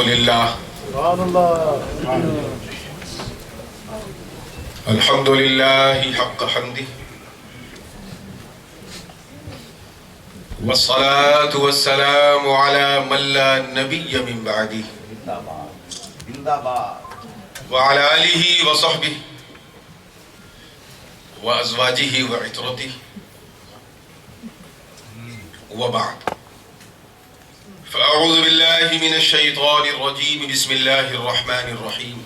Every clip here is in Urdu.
للہ الحمد للہ حق حمدہ والصلاة والسلام على من لا نبی من بعدہ وعلى آلہ وصحبہ وازواجہ وعطرتہ وبعد فأعوذ بالله من الشيطان الرجيم بسم الله الرحمن الرحيم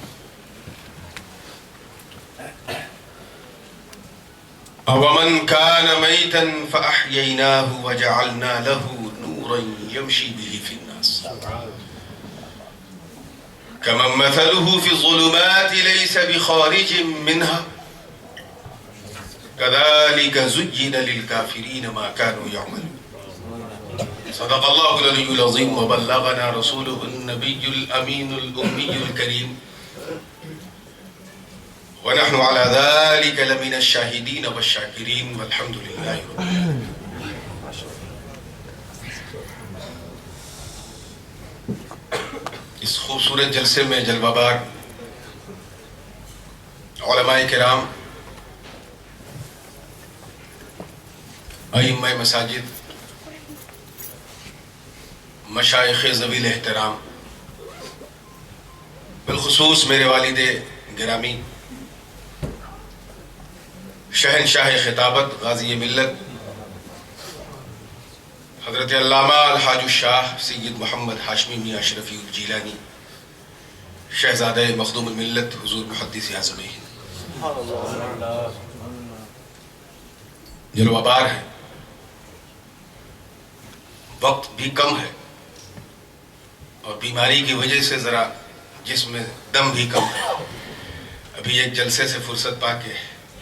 أَوَمَنْ كَانَ مَيْتًا فَأَحْيَيْنَاهُ وَجَعَلْنَا لَهُ نُورًا يَمْشِي بِهِ فِي النَّاسِ كَمَنْ مَثَلُهُ فِي الظُّلُمَاتِ لَيْسَ بِخَارِجٍ مِّنْهَا كَذَلِكَ زُيِّنَ لِلْكَافِرِينَ مَا كَانُوا يَعْمَلُونَ صدق الله العلي العظيم وبلغنا رسوله النبي الأمين الأمي الكريم ونحن على ذلك لمن الشاهدين والشاكرين والحمد لله رب العالمين. اس خوبصورت جلسے میں جلوہ بار علماء کرام، ائمہ مساجد، مشائخ ذوی الاحترام، بالخصوص میرے والد گرامی شہنشاہ خطابت غازی ملت حضرت علامہ الحاج الشاہ سید محمد ہاشمی میاں اشرفی الجیلانی شہزادہ مخدوم الملت حضور محدث اعظم ہند، جلوہ بار ہے، وقت بھی کم ہے اور بیماری کی وجہ سے ذرا جسم میں دم بھی کم ہے. ابھی ایک جلسے سے فرصت پا کے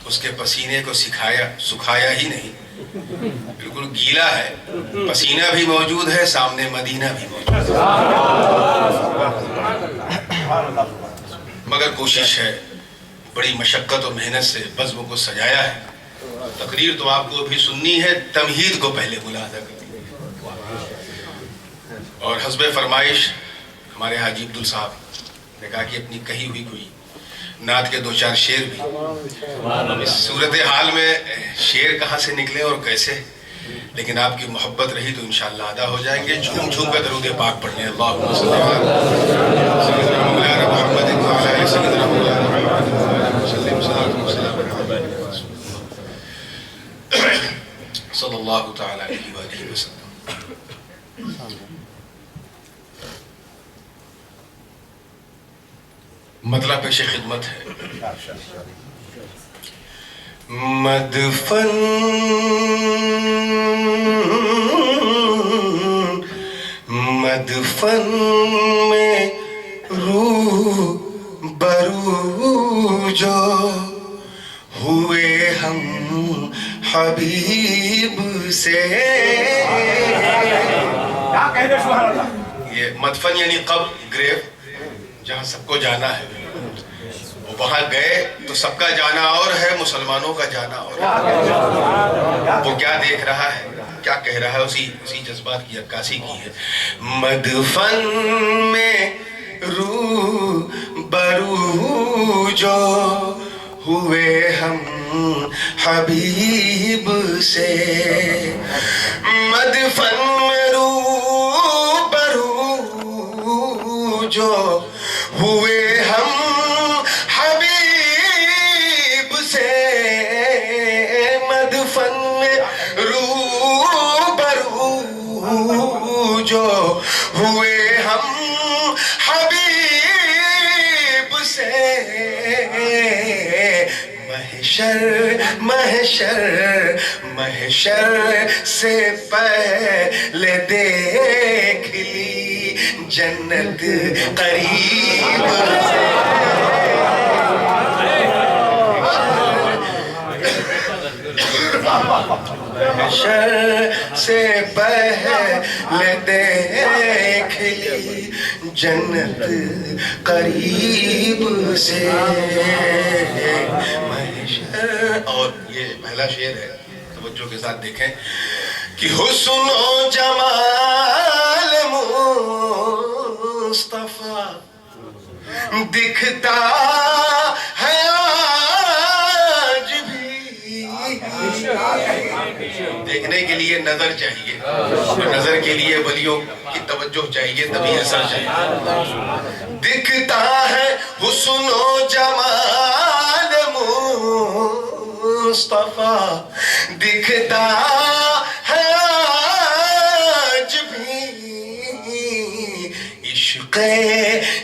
اس کے پسینے کو سکھایا ہی نہیں، بالکل گیلا ہے، پسینہ بھی موجود ہے، سامنے مدینہ بھی موجود ہے، مگر کوشش ہے، بڑی مشقت اور محنت سے بزم کو سجایا ہے. تقریر تو آپ کو ابھی سننی ہے، تمہید کو پہلے ملاحظہ کریں. اور حسب فرمائش ہمارے حاجی عبدال صاحب نے کہا کہ اپنی کہی ہوئی کوئی نعت کے دو چار شعر بھی. اس صورتحال میں شعر کہاں سے نکلے اور کیسے، لیکن آپ کی محبت رہی تو انشاءاللہ ادا ہو جائیں گے. جھوم جھوم کر درود پاک پڑھنے. اللہم صلی علی سیدنا مولانا محمد وعلی آلِ سیدنا مولانا محمد وسلم صلاۃ و سلام صلی اللہ تعالی علیہ وآلہ وسلم. مطلب پیش خدمت ہے. مدفن میں روح برو جو ہوئے ہم حبیب سے. یہ مدفن یعنی قبر، گریو، جہاں سب کو جانا ہے. وہاں گئے تو سب کا جانا اور ہے، مسلمانوں کا جانا اور ہے. وہ کیا دیکھ رہا ہے، کیا کہہ رہا ہے، اسی جذبات کی عکاسی کی ہے. مدفن میں روح برو جو ہوئے ہم حبیب سے. مدفن میں روح برو جو ہوئے ہم حبیب سے. مدفن میں روح برو جو ہوئے ہم حبیب سے. محشر سے پہلے دیکھ لی جنت قریب سے. محشر سے پہلے دیکھ لی جنت قریب سے. اور یہ پہلا شعر ہے، توجہ کے ساتھ دیکھیں کہ حسن و جمال مصطفیٰ دکھتا ہے آج بھی. دیکھنے کے لیے نظر چاہیے، اور نظر کے لیے ولیوں کی توجہ چاہیے، تبھی اثر چاہیے. دکھتا ہے حسن و جمال مصطفیٰ، دکھتا ہے آج بھی. عشق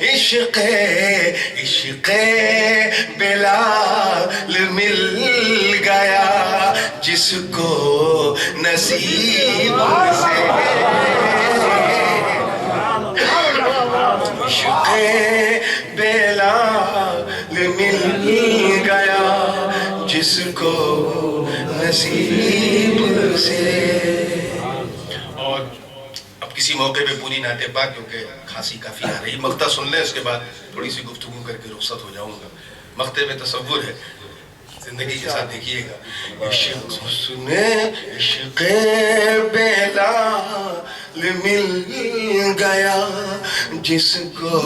عشق عشق بلال مل گیا جس کو نصیب سے. عشق بلال مل گیا جس کو نصیب سے. اور اب کسی موقع پہ پوری نعت پاک، کیونکہ کھانسی کافی آ رہی، مقطع سن لیں، اس کے بعد تھوڑی سی گفتگو کر کے رخصت ہو جاؤں گا. مقطع میں تصور ہے، زندگی کے ساتھ دیکھیے گا. عشق سنے عشق بلال مل گیا جس کو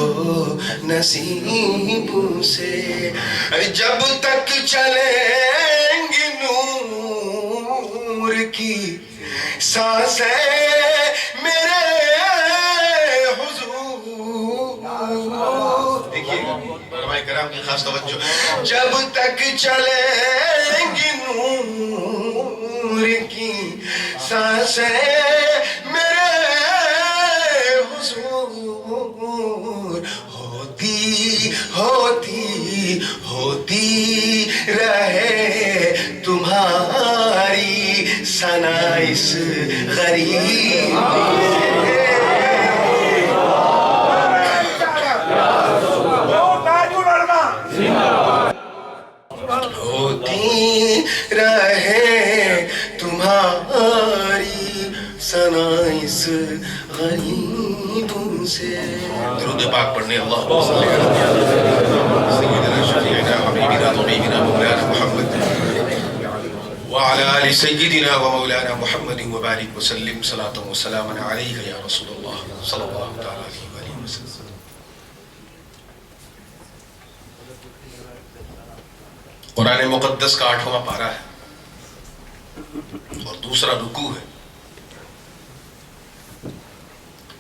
نصیب سے. جب تک چلیں گی نور کی سانسیں میرے حضور. دیکھیے علماء کرام کی خاص توجہ. جب تک چلیں گی نور کی سانسیں میرے حضور، ہوتی ہوتی ہوتی رہے تمہاری ثنا اس غریب. ہوتی رہے تمہاری ثنا اس غریب سے. درود پاک پڑھنے. اللہم صلی علی سیدنا شفیعنا حبیبنا طبیبنا مولانا محمد وعلى آل سيدنا ومولانا محمد وبارك وسلم صلاة وسلاما عليك يا رسول الله صلى الله تعالى عليه وآله وسلم. قرآن مقدس کا 8واں پارہ ہے اور دوسرا رکوع ہے.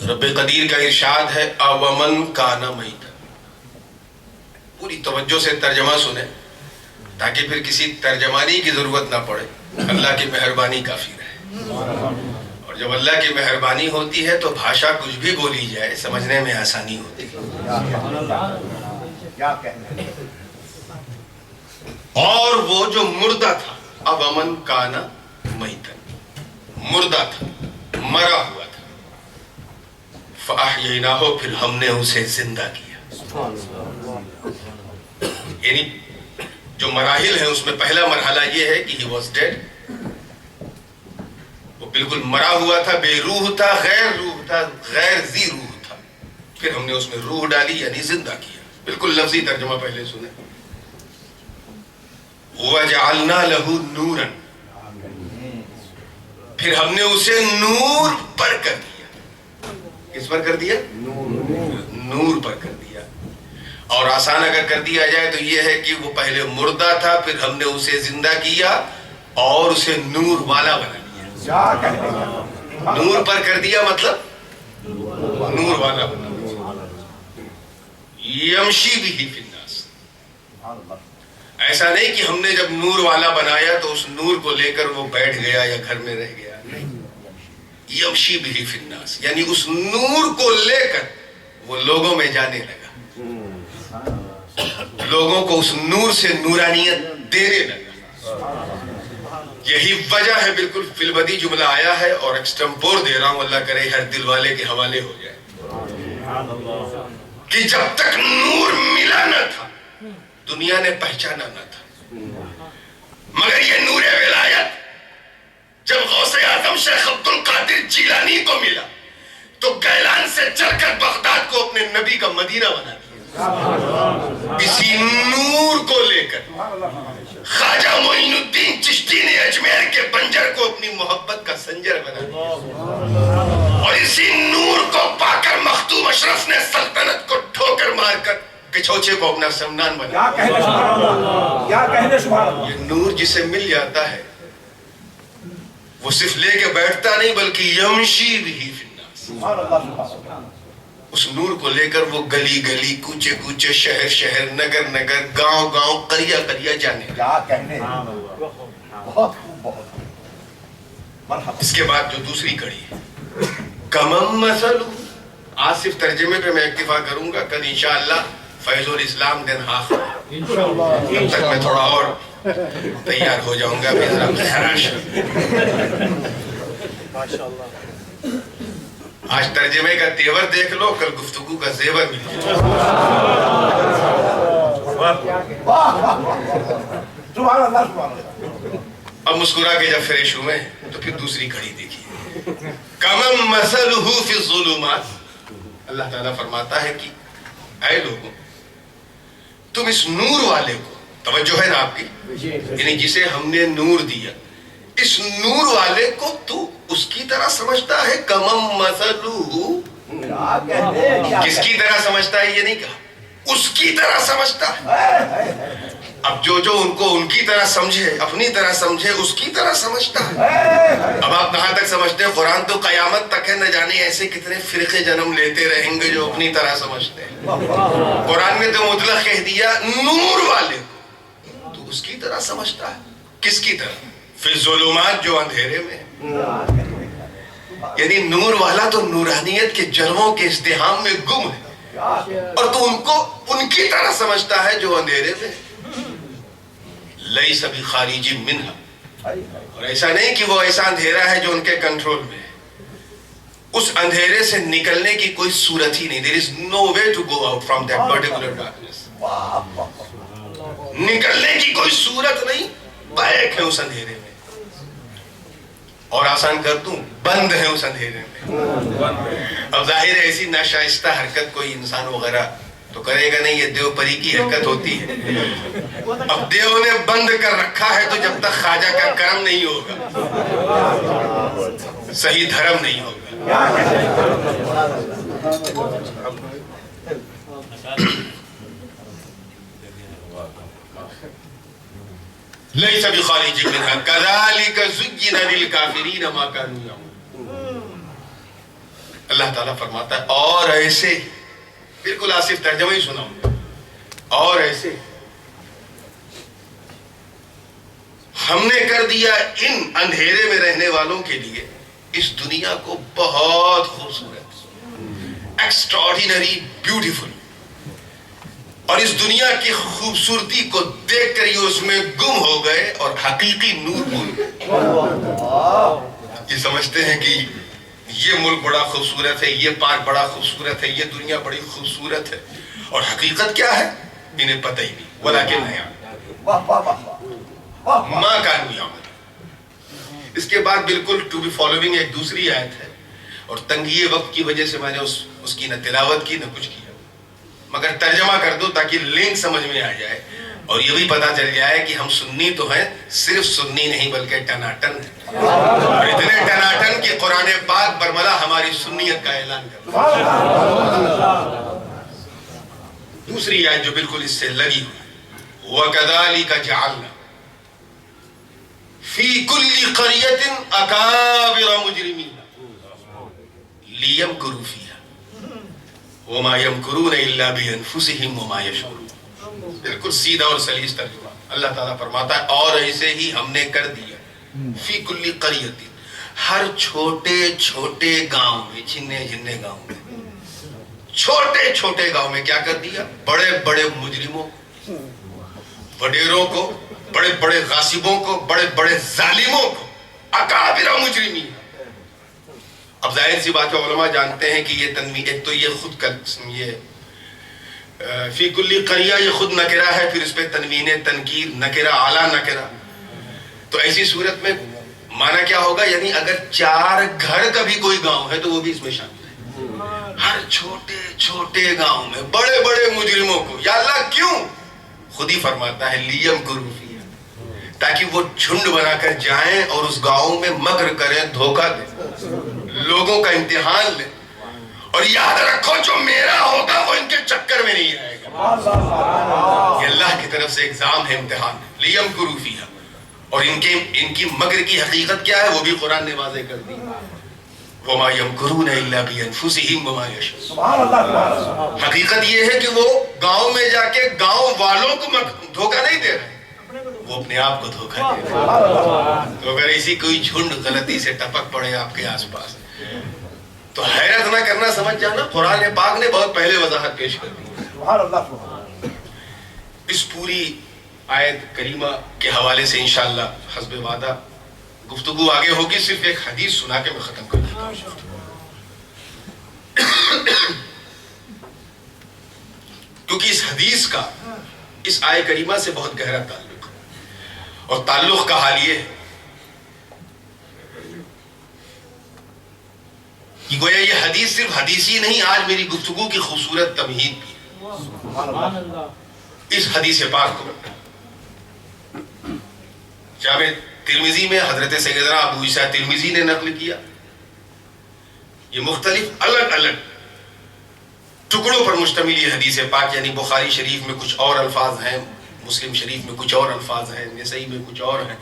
رب قدیر کا ارشاد ہے اومن کان میتا. پوری توجہ سے ترجمہ سنیں تاکہ پھر کسی ترجمانی کی ضرورت نہ پڑے. اللہ کی مہربانی کافی رہے. اور جب اللہ کی مہربانی ہوتی ہے تو بھاشا کچھ بھی بولی جائے سمجھنے میں آسانی ہوتی ہے. اور وہ جو مردہ تھا، اب امن کانا میتن، مردہ تھا، مرا ہوا تھا، فاحییناہ، پھر ہم نے اسے زندہ کیا. یعنی جو مراحل ہیں اس میں پہلا مرحلہ یہ ہے کہ he was dead، وہ بالکل مرا ہوا تھا، بے روح تھا، غیر روح تھا، غیر ذی روح تھا. پھر ہم نے اس میں روح ڈالی یعنی زندہ کیا. بالکل لفظی ترجمہ پہلے سنیں. وَجَعَلْنَا لَهُ نُورًا، پھر ہم نے اسے نور پر کر دیا. کس پر کر دیا؟ نور پر کر دیا. اور آسان اگر کر دیا جائے تو یہ ہے کہ وہ پہلے مردہ تھا، پھر ہم نے اسے زندہ کیا اور اسے نور والا بنا دیا. نور پر کر دیا مطلب نور والا بنا دیا. یمشی بہ فی الناس. ایسا نہیں کہ ہم نے جب نور والا بنایا تو اس نور کو لے کر وہ بیٹھ گیا یا گھر میں رہ گیا. یمشی بہ فی الناس یعنی اس نور کو لے کر وہ لوگوں میں جانے لگا، لوگوں کو اس نور سے نورانیت دینے لگا. یہی وجہ ہے، بالکل فی البدی جملہ آیا ہے اور ایکسٹمپور دے رہا ہوں، اللہ کرے ہر دل والے کے حوالے ہو جائے، کہ جب تک نور ملا نہ تھا دنیا نے پہچانا نہ تھا. مگر یہ نور ولایت جب غوث اعظم شیخ عبد القادر جیلانی کو ملا تو گیلان سے چل کر بغداد کو اپنے نبی کا مدینہ بنا دیا. اسی نور کو لے کر خواجہ معین الدین چشتی نے اجمیر کے بنجر کو اپنی محبت کا سنجر بنا دیا. اور اسی نور کو پا کر مختوم اشرف نے سلطنت کو ٹھوکر مار کر کچھوچے کو اپنا سمنان بنا. کیا کہنے سبحان اللہ، کیا کہنے سبحان اللہ. یہ نور جسے مل جاتا ہے وہ صرف لے کے بیٹھتا نہیں بلکہ یمشی بھی فی الناس. سبحان اللہ سبحان اللہ. اس نور کو لے کر وہ گلی گلی کوچے کوچے شہر شہر نگر نگر گاؤں گاؤں قریہ قریہ جانے. کیا کہنے. بہت بہت مرحبا. اس کے بعد جو دوسری کڑی ہے کمم مثل. آج صرف ترجمے پہ میں اکتفا کروں گا، کل انشاءاللہ فیض الاسلام دن ہاخ تب تک میں تھوڑا اور تیار ہو جاؤں گا. آج ترجمے کا تیور دیکھ لو، کل گفتگو کا زیور مل جائے. سبحان اللہ سبحان اللہ. اب مسکرا کے جب فریش ہوئے تو پھر دوسری کڑی دیکھیے. کمم مثلہ فی الظلمات. اللہ تعالیٰ فرماتا ہے کہ اے لوگوں، تم اس نور والے کو، توجہ ہے نا آپ کی، یعنی جسے ہم نے نور دیا، اس نور والے کو تو اس کی طرح سمجھتا ہے. کمم مثلہ، کس کی طرح سمجھتا ہے یہ نہیں کہا، اس کی طرح سمجھتا ہے. اب جو ان کو ان کی طرح سمجھے، اپنی طرح سمجھے، اس کی طرح سمجھتا ہے. اب آپ کہاں تک سمجھتے ہیں؟ قرآن تو قیامت تک ہے، نہ جانے ایسے کتنے فرقے جنم لیتے رہیں گے جو اپنی طرح سمجھتے ہیں. قرآن نے تو مطلق کہہ دیا نور والے کو تو اس کی طرح سمجھتا ہے. کس کی طرح؟ فی الظلمات، جو اندھیرے میں. یعنی نور والا تو نورانیت کے جلووں کے ازدحام میں گم ہے، اور تو ان کو ان کی طرح سمجھتا ہے جو اندھیرے میں. لیس بخارج منہا. اور ایسا نہیں کہ وہ ایسا اندھیرا ہے جو ان کے کنٹرول میں ہے. اس اندھیرے سے نکلنے کی کوئی صورت ہی نہیں. There is no way to go out from that particular darkness. نکلنے کی کوئی صورت نہیں. بیک ہے اس اندھیرے میں. اور آسان کر دوں، بند ہے اس اندھیرے میں. اب ظاہر ہے ایسی ناشائستہ حرکت کوئی انسان وغیرہ تو کرے گا نہیں، یہ دیو پری کی حرکت ہوتی ہے. اب دیو نے بند کر رکھا ہے تو جب تک خواجہ کا کرم نہیں ہوگا، صحیح دھرم نہیں ہوگا. لیس بخارج منہا کذالک زین للکافرین ما کانوا یعملون. اللہ تعالیٰ فرماتا ہے اور ایسے، بالکل آصف ترجمہ ہی سناؤں، اور ایسے ہم نے کر دیا ان اندھیرے میں رہنے والوں کے لیے اس دنیا کو بہت خوبصورت، ایکسٹراڈینری بیوٹیفل. اور اس دنیا کی خوبصورتی کو دیکھ کر یہ اس میں گم ہو گئے اور حقیقی نور بھول گئے. یہ سمجھتے ہیں کہ یہ ملک بڑا خوبصورت ہے، یہ پارک بڑا خوبصورت ہے، یہ دنیا بڑی خوبصورت ہے، اور حقیقت کیا ہے انہیں پتہ ہی نہیں. ولیکن ما کانوا یعملون. اس کے بعد بالکل ٹو بی فالوئنگ ایک دوسری آیت ہے، اور تنگی وقت کی وجہ سے میں نے اس کی نہ تلاوت کی نہ کچھ کیا، مگر ترجمہ کر دو تاکہ لنک سمجھ میں آ جائے اور یہ بھی پتا چل جائے کہ ہم سنی تو ہیں، صرف سنی نہیں بلکہ ٹناٹن ہیں، اور اتنے ٹناٹن کہ قرآن پاک برملا ہماری سنیت کا اعلان کرتا ہے. دوسری آیت جو بالکل اس سے لگی ہوئی، وَكَذَلِكَ جَعَلْنَا فِي كُلِّ قَرْيَةٍ أَكَابِرَ مُجْرِمِينَ لِيَمْكُرُوا فِيهَا وَمَا يَمْكُرُونَ إِلَّا بِأَنفُسِهِمْ وَمَا يَشْعُرُونَ. بالکل سیدھا اور سلیس ترجمہ. اللہ تعالیٰ فرماتا ہے اور ایسے ہی ہم نے کر دیا فی کلی قریت، ہر چھوٹے چھوٹے گاؤں میں، جھنے جھنے گاؤں میں، چھوٹے چھوٹے گاؤں میں کیا کر دیا؟ بڑے بڑے مجرموں کو، وڈیروں کو، بڑے بڑے غاصبوں کو، بڑے بڑے ظالموں کو، اکابر مجرمین. اب ظاہر سی بات ہے، علماء جانتے ہیں کہ یہ تنوین، ایک تو یہ خود یہ فی کلی قریہ یہ خود نکرہ ہے، پھر اس پہ تنوین تنکیر، نکرہ اعلیٰ نکرہ. تو ایسی صورت میں معنی کیا ہوگا؟ یعنی اگر 4 گھر کا بھی کوئی گاؤں ہے تو وہ بھی اس میں شامل ہے. ہر چھوٹے چھوٹے گاؤں میں بڑے بڑے مجرموں کو. یا اللہ کیوں؟ خود ہی فرماتا ہے لیمکروا فیہا، تاکہ وہ جھنڈ بنا کر جائیں اور اس گاؤں میں مکر کریں، دھوکہ دیں، لوگوں کا امتحان لیں. اور یاد رکھو جو میرا ہوگا وہ ان کے چکر میں نہیں آئے گا. یہ اللہ کی طرف سے ایگزام ہے، امتحان ہے. لیمکروا فیہا، اور ان کی مکر کی حقیقت کیا ہے وہ بھی قرآن نے واضح کر دی. وما یمکرون الا بانفسہم وما یشعرون. سبحان اللہ سبحان اللہ. حقیقت یہ ہے کہ وہ گاؤں میں جا کے گاؤں والوں کو دھوکہ نہیں دے رہے، وہ اپنے آپ کو دھوکہ دے رہے ہیں. تو اگر ایسی کوئی جھنڈ غلطی سے ٹپک پڑے آپ کے آس پاس تو حیرت نہ کرنا، سمجھ جانا قرآن پاک نے بہت پہلے وضاحت پیش کر دی. سبحان اللہ سبحان اللہ. اس پوری آیت کریمہ کے حوالے سے انشاءاللہ حسب وعدہ گفتگو آگے ہوگی. صرف ایک حدیث سنا کے میں ختم کر دیتا ہوں. کیونکہ اس حدیث کا اس آیہ کریمہ سے بہت گہرا تعلق ہے، اور تعلق کا حال یہ ہے کہ گویا یہ حدیث صرف حدیث ہی نہیں، آج میری گفتگو کی خوبصورت تمہید بھی ہے. سبحان اللہ. اس حدیث پاک کو جامع ترمذی میں حضرت سیدنا ابو عیسیٰ ترمذی نے نقل کیا. یہ مختلف الگ الگ ٹکڑوں پر مشتمل یہ حدیث پاک، یعنی بخاری شریف میں کچھ اور الفاظ ہیں، مسلم شریف میں کچھ اور الفاظ ہیں، نسائی میں کچھ اور ہیں،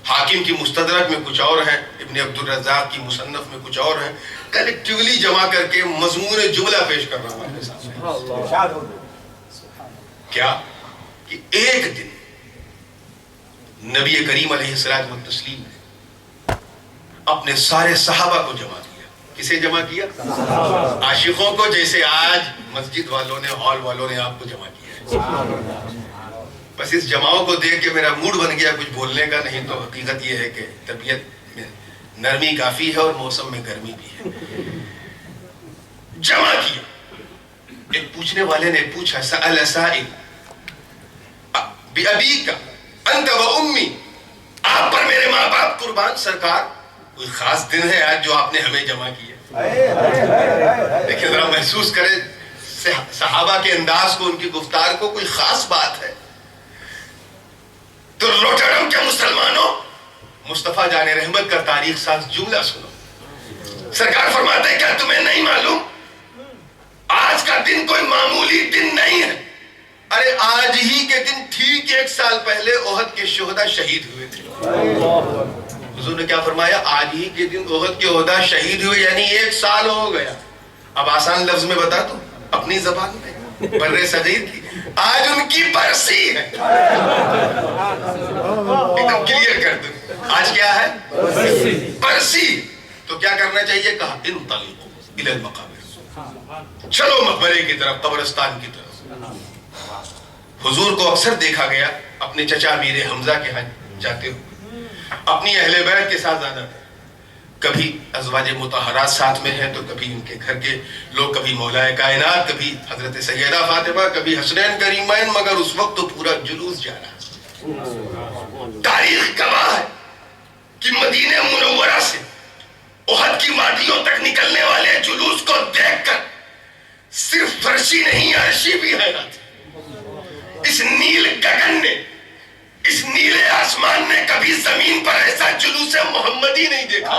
حاکم کی مستدرک میں کچھ اور ہیں، ابن عبد الرزاق کی مصنف میں کچھ اور ہیں. کلیکٹیولی جمع کر کے مضمون جملہ پیش کر رہا ہوں آپ کے سامنے. ارشاد ہو. کیا کہ ایک دن نبی کریم علیہ الصلوۃ والتسلیم نے اپنے سارے صحابہ کو جمع کیا. کسے جمع کیا؟ عاشقوں کو، جیسے آج مسجد والوں نے، ہال والوں نے آپ کو جمع کیا. بس اس جماؤں کو دیکھ کے میرا موڈ بن گیا کچھ بولنے کا. نہیں تو حقیقت یہ ہے کہ طبیعت میں نرمی کافی ہے اور موسم میں گرمی بھی ہے. جمع کیا. ایک پوچھنے والے نے پوچھا، سأل سائل بأبیک انت و امی، آپ پر میرے ماں باپ قربان. سرکار کوئی خاص دن ہے آج جو آپ نے ہمیں جمع کیا؟ دیکھیں ذرا محسوس کریں صحابہ کے انداز کو، ان کی گفتار کو. کوئی خاص بات ہے تو روٹرم کے مسلمانوں، مصطفیٰ جان رحمت کا تاریخ ساز جملہ سنو. سرکار فرماتے ہیں کیا تمہیں نہیں معلوم آج کا دن کوئی معمولی دن نہیں ہے. ارے آج ہی کے دن ٹھیک 1 سال پہلے احد کے شہداء شہید ہوئے تھے. حضور نے کیا فرمایا؟ آج ہی کے دن احد کے شہداء شہید ہوئے، یعنی 1 سال ہو گیا. اب آسان لفظ میں بتا دوں اپنی زبان میں، بر صغیر کی، آج ان کی برسی ہے. ایک دم کلیئر کر دوں، آج کیا ہے؟ برسی. تو کیا کرنا چاہیے؟ کہا انطلقوا الی المقابر، چلو مقبرے کی طرف، قبرستان کی طرف. حضور کو اکثر دیکھا گیا اپنے چچا امیر حمزہ کے ہاں جاتے ہو، اپنی اہل بیت کے ساتھ زیادہ تھے. کبھی ازواج مطہرات ساتھ میں ہیں تو کبھی ان کے گھر کے لوگ، کبھی مولا کائنات، کبھی حضرت سیدہ فاطمہ، کبھی حسنین کریمین. مگر اس وقت تو پورا جلوس جا رہا. تاریخ گواہ ہے کہ مدینہ منورہ سے احد کی وادیوں تک نکلنے والے جلوس کو دیکھ کر صرف فرشی نہیں عرشی بھی حیرت. اس نیل گگن نے، اس نیلے آسمان نے کبھی زمین پر ایسا جلوس محمدی نہیں دیکھا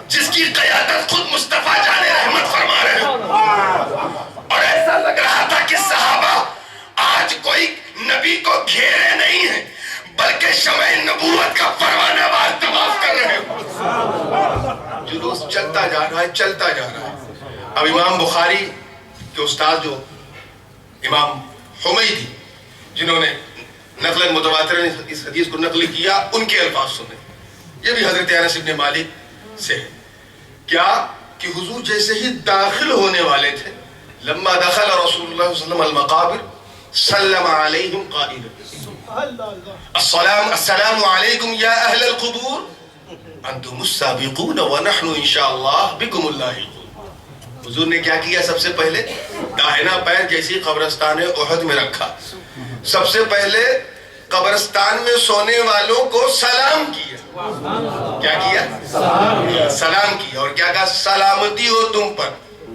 جس کی قیادت خود مصطفیٰ جان رحمت فرما رہے ہو. اور ایسا لگ رہا تھا کہ صحابہ آج کوئی نبی کو گھیرے نہیں ہیں بلکہ شمع نبوت کا پروانہ وار طواف کر رہے ہو. جلوس چلتا جا رہا ہے، چلتا جا رہا ہے. اب امام بخاری کے استاد جو امام حمیدی، جنہوں نے نقل متواتر اس حدیث کو نقل کیا، ان کے الفاظ سنیں. یہ بھی حضرت انس بن مالک سے ہے. کیا کہ حضور جیسے ہی داخل ہونے والے تھے، لما دخل رسول اللہ صلی اللہ علیہ وسلم المقابر سلم علیہم قائلا السلام علیکم یا اہل القبور انتم السابقون ونحن انشاءاللہ بکم اللاحقون. حضور نے کیا کیا؟ سب سے پہلے داہنا پیر جیسی قبرستان احد میں رکھا، سب سے پہلے قبرستان میں سونے والوں کو سلام کیا. کیا کیا؟ سلام کیا. اور کیا کہا؟ سلامتی ہو تم پر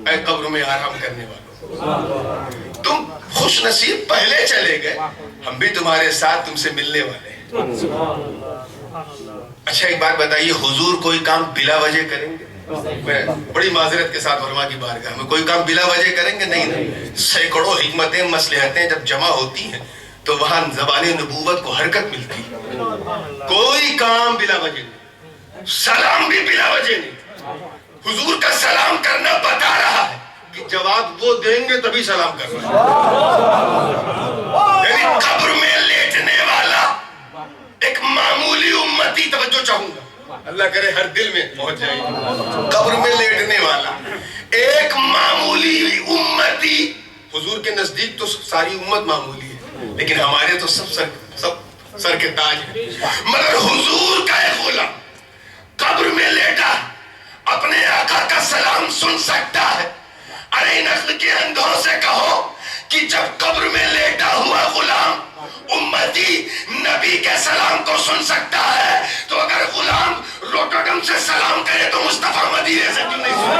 اے قبر میں آرام کرنے والوں، تم خوش نصیب پہلے چلے گئے، ہم بھی تمہارے ساتھ تم سے ملنے والے ہیں. اچھا ایک بات بتائیے، حضور کوئی کام بلا وجہ کریں گے؟ میں بڑی معذرت کے ساتھ علماء کی بارگاہ میں کوئی کام بلا وجہ کریں گے نہیں. سینکڑوں حکمتیں مصلحتیں جب جمع ہوتی ہیں تو وہاں زبان نبوت کو حرکت ملتی ہے. کوئی کام بلا وجہ نہیں, سلام بھی بلا وجہ نہیں. حضور کا سلام کرنا بتا رہا ہے کہ جواب وہ دیں گے تبھی سلام کرنا. یعنی قبر میں لیٹنے والا ایک معمولی امتی, توجہ چاہوں گا اللہ کرے ہر دل میں پہنچ جائے, قبر میں لیٹنے والا ایک معمولی امتی. حضور کے نزدیک تو ساری امت معمولی ہے, لیکن ہمارے تو سب سر کے تاج ہیں. مگر حضور کا ایک غلام قبر میں لیٹا اپنے آقا کا سلام سن سکتا ہے. ارے نقل کے اندھوں سے کہو کہ جب قبر میں لیٹا ہوا غلام امتی نبی کے سلام کو سن سکتا ہے, تو اگر غلام روٹرڈم سے سلام کرے تو مصطفیٰ مدینے سے کیوں نہیں سن؟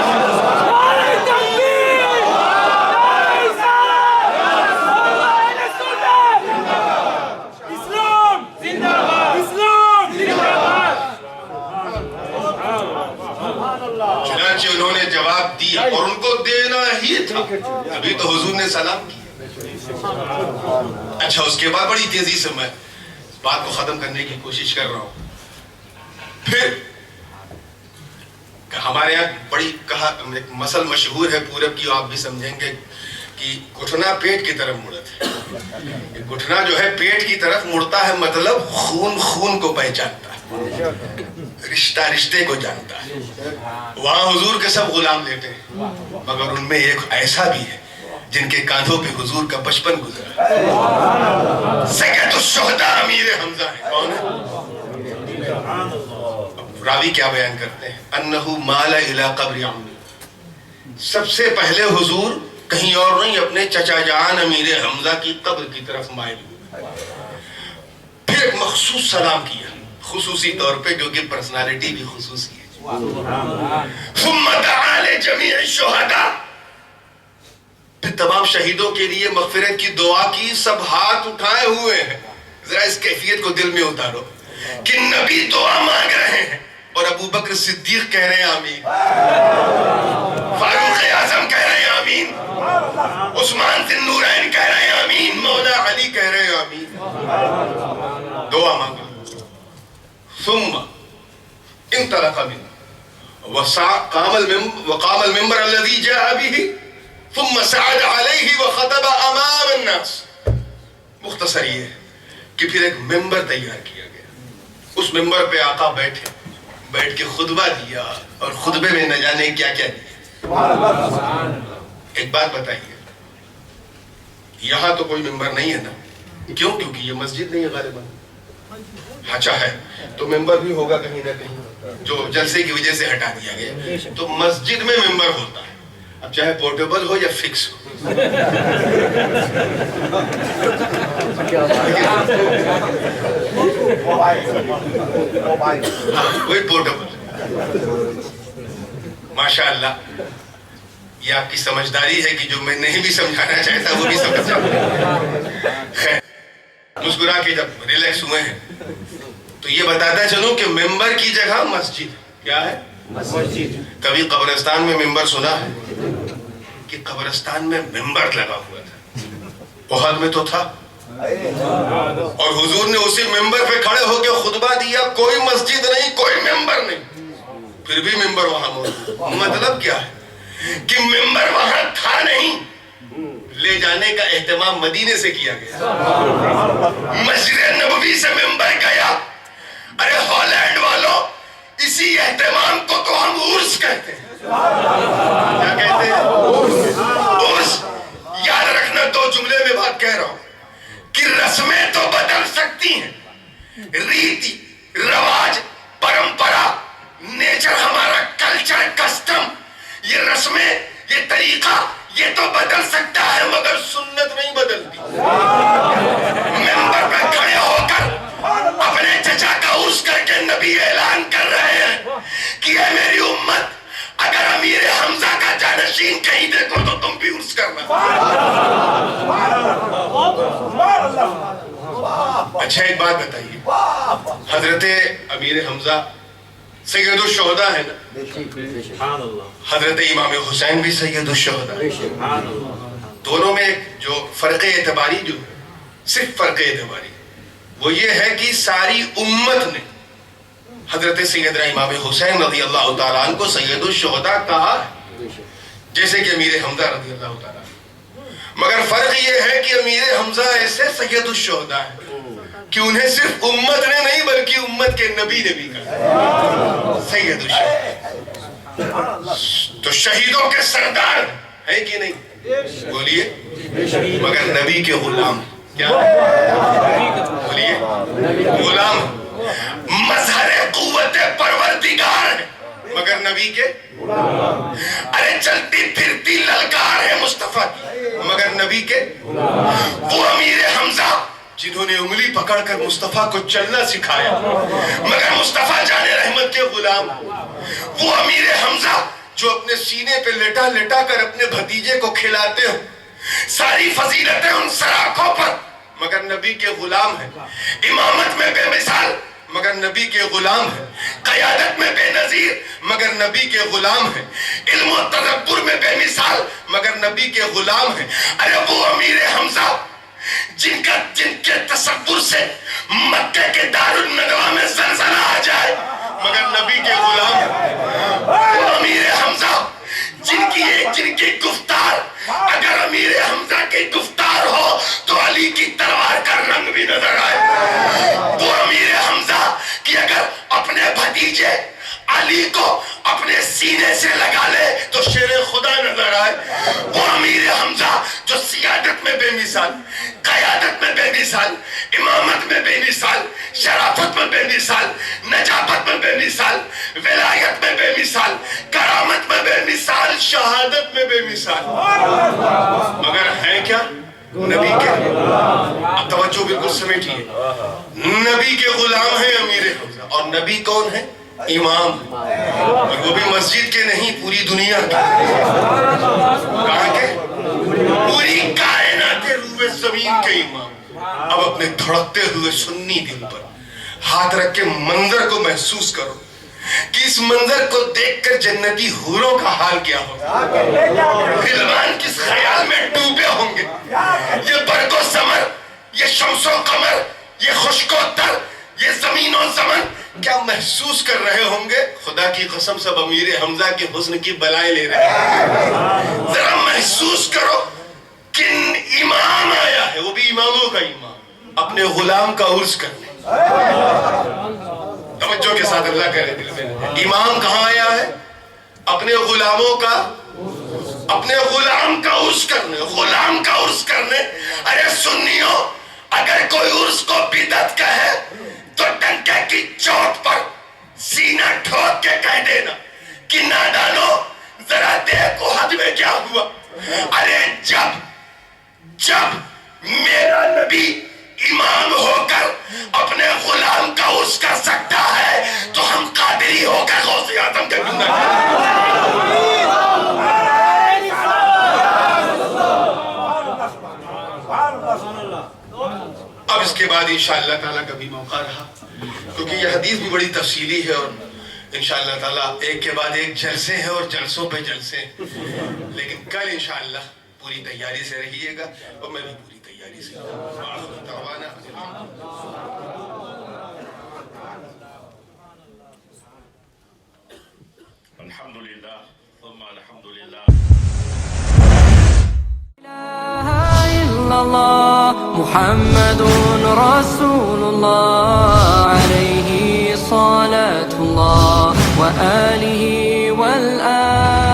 چنانچہ انہوں نے جواب دیا اور ان کو دینا ہی تھا, ابھی تو حضور نے سلام کیا. اچھا, اس کے بعد بڑی تیزی سے میں بات کو ختم کرنے کی کوشش کر رہا ہوں. پھر ہمارے یہاں بڑی ایک مثل مشہور ہے پورب کی, آپ بھی سمجھیں گے کہ گھٹنا پیٹ کی طرف مڑتا ہے. گھٹنا جو ہے پیٹ کی طرف مڑتا ہے, مطلب خون خون کو پہچانتا ہے, رشتہ رشتے کو جانتا ہے. وہاں حضور کے سب غلام لیتے ہیں, مگر ان میں ایک ایسا بھی ہے جن کے کاندھوں پہ حضور کا بچپن گزرا. سیدُ الشہداء امیر حمزہ ہے. کون ہے؟ راوی کیا بیان کرتے ہیں؟ انہو مال الی قبر عمی, سب سے پہلے حضور کہیں اور نہیں اپنے چچا جان امیر حمزہ کی قبر کی طرف مائل ہوئے. پھر ایک مخصوص سلام کیا خصوصی طور پہ, جو کہ پرسنالٹی بھی خصوصی ہے. ثم دعا لجمیع الشہداء, پھر تمام شہیدوں کے لیے مغفرت کی دعا کی. سب ہاتھ اٹھائے ہوئے ہیں, ذرا اس کیفیت کو دل میں اتارو کہ نبی دعا مانگ رہے ہیں اور ابو بکر صدیق کہہ رہے ہیں آمین, فاروق اعظم کہہ رہے ہیں آمین, عثمان ذی النورین کہہ رہے ہیں آمین, مولا علی کہہ رہے ہیں آمین. دعا مانگا. ثم انطلق منه وقام المنبر الذي جاء به ثم صعد عليه وخطب امام الناس. مختصر یہ ہے کہ پھر ایک ممبر تیار کیا گیا, اس ممبر پہ آقا بیٹھ کے خطبہ دیا, اور خطبے میں نہ جانے کیا کیا دیا. ایک بات بتائیے, یہاں تو کوئی ممبر نہیں ہے نا, کیوں؟ کیونکہ یہ مسجد نہیں ہے غالباً. اچھا ہے تو ممبر بھی ہوگا کہیں نہ کہیں, جو جلسے کی وجہ سے ہٹا دیا گیا. تو مسجد میں ممبر ہوتا ہے, اب چاہے پورٹیبل ہو یا فکس ہو. وہی پورٹیبل. ماشاء اللہ, یہ آپ کی سمجھداری ہے کہ جو میں نہیں بھی سمجھانا چاہتا وہ بھی سمجھ جاتا. خیر, مسکرا کے جب ریلیکس ہوئے ہیں تو یہ بتاتا چلوں کہ ممبر کی جگہ مسجد کیا ہے؟ مسجد. کبھی قبرستان میں ممبر سنا ہے کہ قبرستان میں ممبر لگا ہوا تھا؟ احد میں تو تھا, اور حضور نے اسی ممبر پہ کھڑے ہو کے خطبہ دیا. کوئی مسجد نہیں, کوئی ممبر نہیں, پھر بھی ممبر وہاں موجود. مطلب کیا ہے کہ ممبر وہاں تھا نہیں, لے جانے کا اہتمام مدینے سے کیا گیا. مسجد نبوی سے ممبر گیا. ارے ہالینڈ والوں, اسی اہتمام کو تو ہم عرس کہتے ہیں. کیا کہتے ہیں؟ عرس. یاد رکھنا, دو جملے میں بات کہہ رہا ہوں کہ رسمیں تو بدل سکتی ہیں, ریتی رواج پرمپرا نیچر ہمارا کلچر کسٹم, یہ رسمیں یہ طریقہ یہ تو بدل سکتا ہے, مگر سنت نہیں بدلتی. ممبر پہ کھڑے ہو کر اپنے چچا کا عرس کر کے نبی اعلان کر رہے ہیں کہ اے میری امت, اگر امیر حمزہ کا جانشین کہیں دیکھو تو تم بھی عرس کرنا. اچھا ایک بات بتائیے, حضرت امیر حمزہ سید الشہداء ہے نا, سبحان اللہ حضرت امام حسین بھی سید الشہداء ہے. سبحان اللہ دونوں میں جو فرق اعتباری جو ہے, صرف فرق اعتباری وہ یہ ہے کہ ساری امت نے حضرت سیدنا امام حسین رضی اللہ تعالیٰ عنہ کو سید الشہداء کہا ہے, جیسے کہ امیر حمزہ رضی اللہ تعالیٰ عنہ. مگر فرق یہ ہے کہ امیر حمزہ ایسے سید الشہداء ہیں کہ انہیں صرف امت نے نہیں بلکہ امت کے نبی نے بھی کہا سید الشہداء. تو شہیدوں کے سردار ہے کہ نہیں, بولیے, مگر نبی کے غلام. کیا بولیے, غلام. مظہر قوت پروردگار ہے مگر نبی کے, ارے چلتی پھرتی للکار ہے مصطفیٰ کی مگر نبی کے. وہ امیر حمزہ جنہوں نے انگلی پکڑ کر مصطفیٰ کو چلنا سکھایا مگر مصطفیٰ جان رحمت کے غلام. وہ امیر حمزہ جو اپنے سینے پہ لٹا لٹا کر اپنے بھتیجے کو کھلاتے ہو, ساری فضیلتیں ان سراخوں پر مگر نبی کے غلام ہیں. امامت میں بے مثال مگر نبی کے غلام ہیں. قیادت میں بے نظیر مگر نبی کے غلام ہیں. علم و تدبر میں بے مثال مگر نبی کے غلام ہیں. ارے وہ امیر حمزہ جن کے تصور سے مکہ کے دارالندوہ میں زلزلہ آ جائے مگر نبی کے غلام ہیں. وہ امیر حمزہ جن کی گفتار اگر امیر حمزہ کی گفتار ہو تو علی کی تلوار کا رنگ بھی نظر آئے. وہ امیر حمزہ کہ اگر اپنے بھتیجے علی کو اپنے سینے سے لگا لے تو شیر خدا نظر آئے. وہ امیر حمزہ جو سیادت میں بے مثال, قیادت میں بے مثال, امامت میں بے مثال, شرافت میں بے مثال, نجابت میں بے مثال, ولایت میں بے مثال, کرامت میں بے مثال, شہادت میں بے مثال, مگر ہیں کیا نبی کے. اب توجہ بالکل سمیٹیے, نبی کے غلام ہیں امیر حمزہ. اور نبی کون ہے؟ امام. اور وہ بھی مسجد کے نہیں, پوری دنیا کے. کہاں کے؟ پوری کائنات روح زمین کے امام. اب اپنے دھڑکتے ہوئے سنی دل پر ہاتھ رکھ کے منظر کو محسوس کرو کہ اس منظر کو دیکھ کر جنتی حوروں کا حال کیا ہوگا. غلمان کس خیال میں ڈوبے ہوں گے. یہ برگ و ثمر, یہ شمس و قمر, یہ خشک و تر, یہ زمین و زمن کیا محسوس کر رہے ہوں گے. خدا کی قسم سب امیر حمزہ کے حسن کی بلائیں لے رہے ہیں. ذرا محسوس کرو کہ امام آیا ہے, وہ بھی اماموں کا امام, اپنے غلام کا عرس کرنے. توجہ کے ساتھ اللہ کرے دل میں. امام کہاں آیا ہے؟ اپنے غلاموں کا, اپنے غلام کا عرس کرنے. غلام کا عرس کرنے. ارے سنیوں, اگر کوئی عرس کو بدعت کہے تو ڈنکے کی چوٹ پر سینہ ٹھوک کے کہہ دینا کہ نادانو ذرا دیکھو حد میں کیا ہوا. ارے جب میرا نبی امام ہو کر اپنے غلام کا عرس کر سکتا ہے تو ہم قادری ہو کر غوث اعظم کے کیوں نہ اب اس کے بعد انشاءاللہ تعالیٰ کبھی موقع رہا, کیونکہ یہ حدیث بھی بڑی تفصیلی ہے اور انشاءاللہ تعالیٰ ایک کے بعد ایک جلسے ہیں اور جلسوں پہ جلسے ہیں. لیکن کل انشاءاللہ پوری تیاری سے رہیے گا اور میں بھی پوری تیاری سے. الحمدللہ ثم الحمدللہ. محمد رسول الله عليه صلاة الله وآله والآل